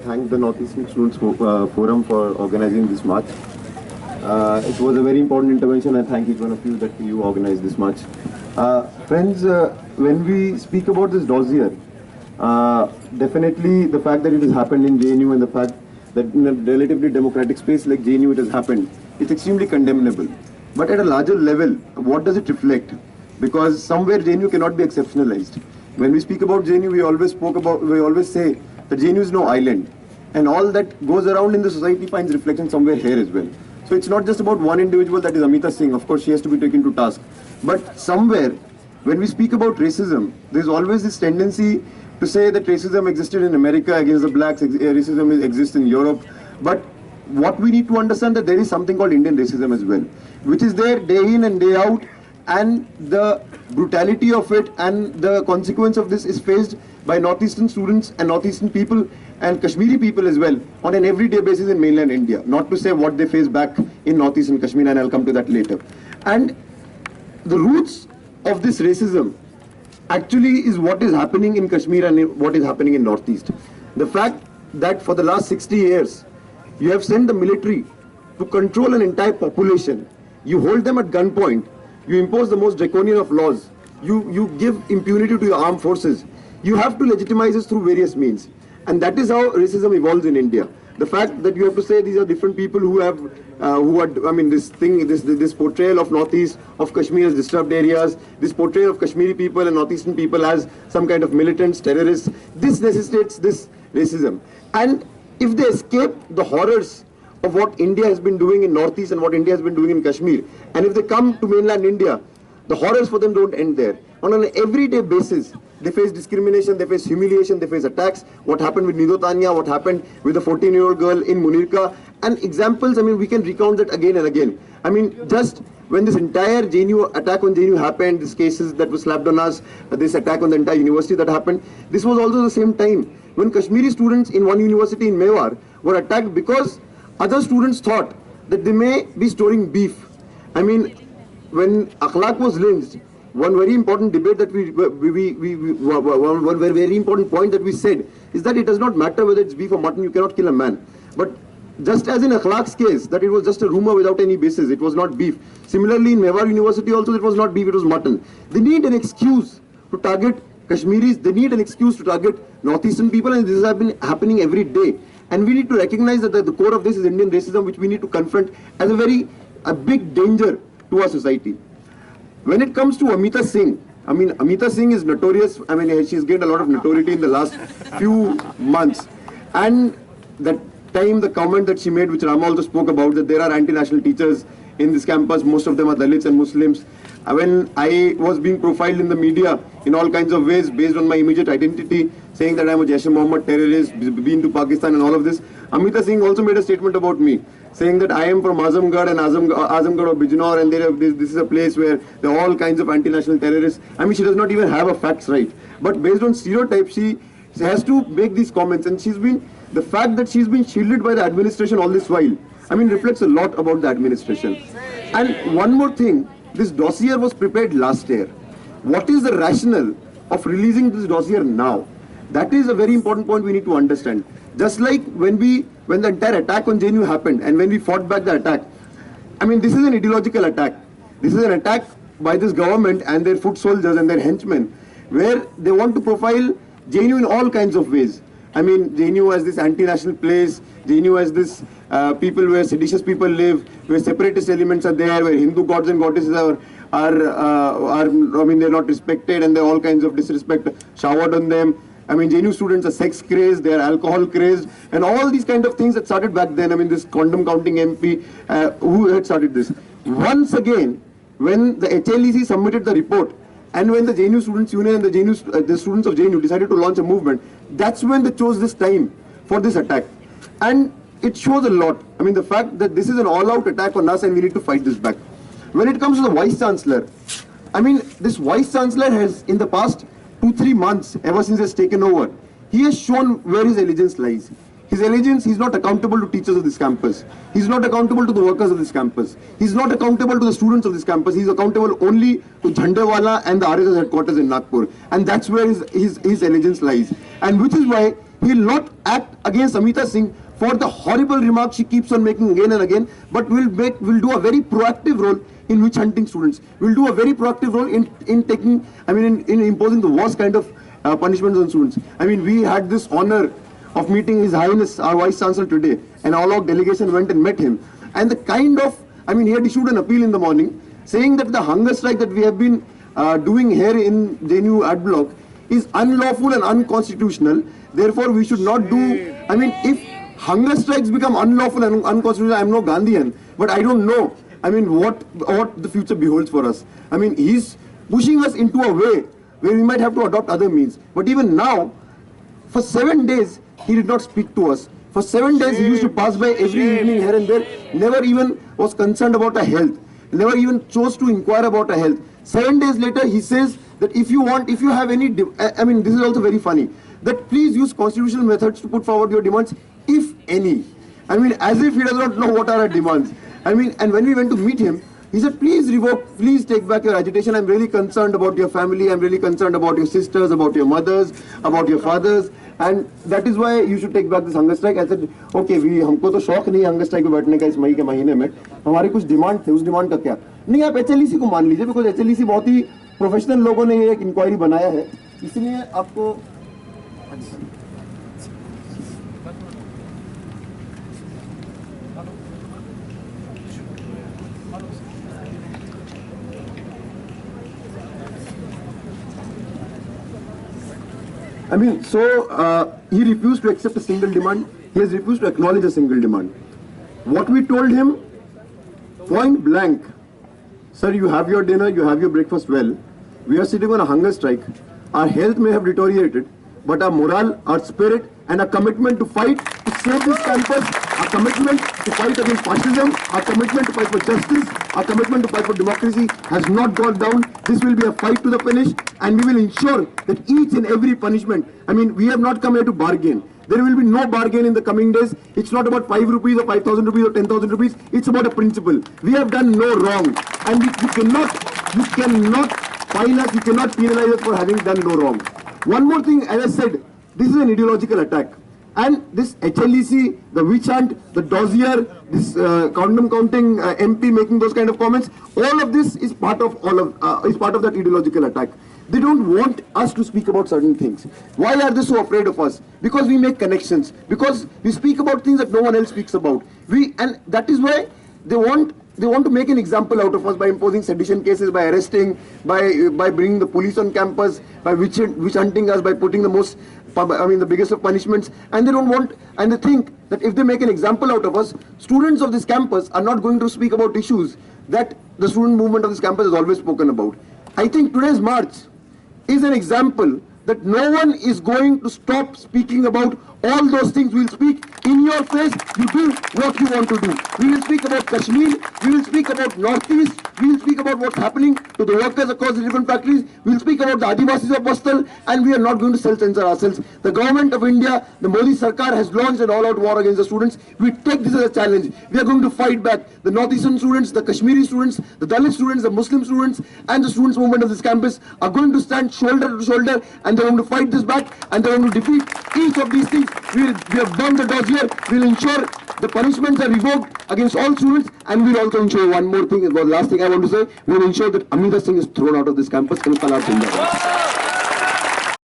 thank the Northeastern Students Forum for organizing this march. It was a very important intervention. I thank each one of you that you organized this march. Friends, when we speak about this dossier, definitely the fact that it has happened in JNU and the fact that in a relatively democratic space like JNU it has happened, it's extremely condemnable. But at a larger level, what does it reflect? Because somewhere JNU cannot be exceptionalized. When we speak about JNU, we always say that JNU is no island, and all that goes around in the society finds reflection somewhere here as well. So it's not just about one individual, that is Amita Singh. Of course, she has to be taken to task. But somewhere, when we speak about racism, there's always this tendency to say that racism existed in America against the blacks, racism exists in Europe. But what we need to understand that there is something called Indian racism as well, which is there day in and day out, and the brutality of it and the consequence of this is faced by Northeastern students and Northeastern people and Kashmiri people as well on an everyday basis in mainland India. Not to say what they face back in Northeastern Kashmir, and I'll come to that later. And the roots of this racism actually is what is happening in Kashmir and what is happening in Northeast. The fact that for the last 60 years, you have sent the military to control an entire population. You hold them at gunpoint. You impose the most draconian of laws. You give impunity to your armed forces. You have to legitimize this through various means. And that is how racism evolves in India. The fact that you have to say these are different people who are, this portrayal of Northeast, of Kashmir as disturbed areas, this portrayal of Kashmiri people and Northeastern people as some kind of militants, terrorists, this necessitates this racism. And if they escape the horrors of what India has been doing in Northeast and what India has been doing in Kashmir, and if they come to mainland India, the horrors for them don't end there. On an everyday basis, they face discrimination, they face humiliation, they face attacks. What happened with Nido Tanya, what happened with a 14-year-old girl in Munirka, and examples, we can recount that again and again. Just when this entire attack on JNU happened, these cases that were slapped on us, this attack on the entire university that happened, this was also the same time when Kashmiri students in one university in Mewar were attacked because other students thought that they may be storing beef. When Akhlaq was lynched, one very important debate that one very important point that we said is that it does not matter whether it's beef or mutton, you cannot kill a man. But just as in Akhlaq's case, that it was just a rumor without any basis, it was not beef. Similarly, in Mewar University also, it was not beef, it was mutton. They need an excuse to target Kashmiris, they need an excuse to target Northeastern people, and this has been happening every day. And we need to recognize that the core of this is Indian racism, which we need to confront as a big danger to our society. When it comes to Amita Singh, Amita Singh is notorious. She's gained a lot of notoriety in the last few months. And that time, the comment that she made, which Rama also spoke about, that there are anti-national teachers in this campus, most of them are Dalits and Muslims. When I was being profiled in the media in all kinds of ways based on my immediate identity, saying that I'm a Jaish-e-Mohammed terrorist, been to Pakistan and all of this, Amita Singh also made a statement about me, saying that I am from Azamgarh and Azamgarh of Bijnor, and this is a place where there are all kinds of anti-national terrorists. She does not even have a facts right. But based on stereotypes, she has to make these comments, and the fact that she's been shielded by the administration all this while, reflects a lot about the administration. And one more thing, this dossier was prepared last year. What is the rationale of releasing this dossier now? That is a very important point we need to understand. Just like when the entire attack on JNU happened and when we fought back the attack, this is an ideological attack. This is an attack by this government and their foot soldiers and their henchmen, where they want to profile JNU in all kinds of ways. JNU as this anti-national place, JNU as this people where seditious people live, where separatist elements are there, where Hindu gods and goddesses they're not respected and there are all kinds of disrespect showered on them. JNU students are sex crazed, they are alcohol crazed, and all these kind of things that started back then. this condom counting MP, who had started this? Once again, when the HLEC submitted the report, and when the JNU Students Union and the students of JNU decided to launch a movement, that's when they chose this time for this attack. And it shows a lot. The fact that this is an all-out attack on us and we need to fight this back. When it comes to the Vice Chancellor, this Vice Chancellor has, in the past 2-3 months, ever since he has taken over, he has shown where his allegiance lies. His allegiance, he's not accountable to teachers of this campus. He's not accountable to the workers of this campus. He's not accountable to the students of this campus. He's accountable only to Jhandewala and the RSS headquarters in Nagpur. And that's where his allegiance lies. And which is why He will not act against Amita Singh for the horrible remarks she keeps on making again and again, but will do a very proactive role in witch hunting students. Will do a very proactive role in taking, in imposing the worst kind of punishments on students. We had this honor of meeting His Highness, our Vice Chancellor today, and all our delegation went and met him. And the kind of, he had issued an appeal in the morning saying that the hunger strike that we have been doing here in JNU Ad Block is unlawful and unconstitutional. Therefore, we should not do, if hunger strikes become unlawful and unconstitutional, I am no Gandhian, but I don't know, what the future beholds for us. He's pushing us into a way where we might have to adopt other means. But even now, for 7 days, he did not speak to us. For 7 days, he used to pass by every evening here and there, never even was concerned about our health, never even chose to inquire about our health. 7 days later, he says that if you have any, this is also very funny, that please use constitutional methods to put forward your demands, if any. As if he does not know what are our demands. And when we went to meet him, he said, please revoke, please take back your agitation. I'm really concerned about your family. I'm really concerned about your sisters, about your mothers, about your fathers. And that is why you should take back this hunger strike. I said, okay, हमको तो शौक नहीं hunger strike में बैठने का इस मई के महीने में. हमारे कुछ डिमांड थे, उस डिमांड का क्या? नहीं, आप HLEC को मान लीजिए, because HLEC बहुत ही प्रोफेशनल लोगों ने ये एक इंक्वायरी बनाया है. इसलिए आपको he refused to accept a single demand. He has refused to acknowledge a single demand. What we told him, point blank, sir, you have your dinner, you have your breakfast well. We are sitting on a hunger strike. Our health may have deteriorated, but our morale, our spirit, and our commitment to fight to save this campus, our commitment to fight against fascism, our commitment to fight for justice, our commitment to fight for democracy has not gone down. This will be a fight to the finish, and we will ensure that each and every punishment, we have not come here to bargain. There will be no bargain in the coming days. It's not about 5 rupees or 5,000 rupees or 10,000 rupees. It's about a principle. We have done no wrong, and you cannot fine us, you cannot penalize us for having done no wrong. One more thing, as I said, this is an ideological attack. And this HLEC, the witch hunt, the Dossier, this condom counting MP making those kind of comments, all of this is part of that ideological attack. They don't want us to speak about certain things. Why are they so afraid of us? Because we make connections. Because we speak about things that no one else speaks about. And that is why they want to make an example out of us by imposing sedition cases, by arresting, by bringing the police on campus, by witch hunting us, by putting the biggest of punishments. And they don't want, and they think that if they make an example out of us, students of this campus are not going to speak about issues that the student movement of this campus has always spoken about. I think today's march is an example that no one is going to stop speaking about all those things. We will speak in your face. You do what you want to do. We will speak about Kashmir. We will speak about Northeast. We will speak about what's happening to the workers across the different factories. We will speak about the Adivasis of Bastal, and we are not going to self-censor ourselves. The government of India, the Modi Sarkar, has launched an all-out war against the students. We take this as a challenge. We are going to fight back. The Northeastern students, the Kashmiri students, the Dalit students, the Muslim students, and the students' movement of this campus are going to stand shoulder to shoulder, and they're going to fight this back, and they're going to defeat each of these things. We have done the Dossier. We will ensure the punishments are revoked against all students, and we will also ensure one more thing, last thing I want to say, we will ensure that Amita Singh is thrown out of this campus.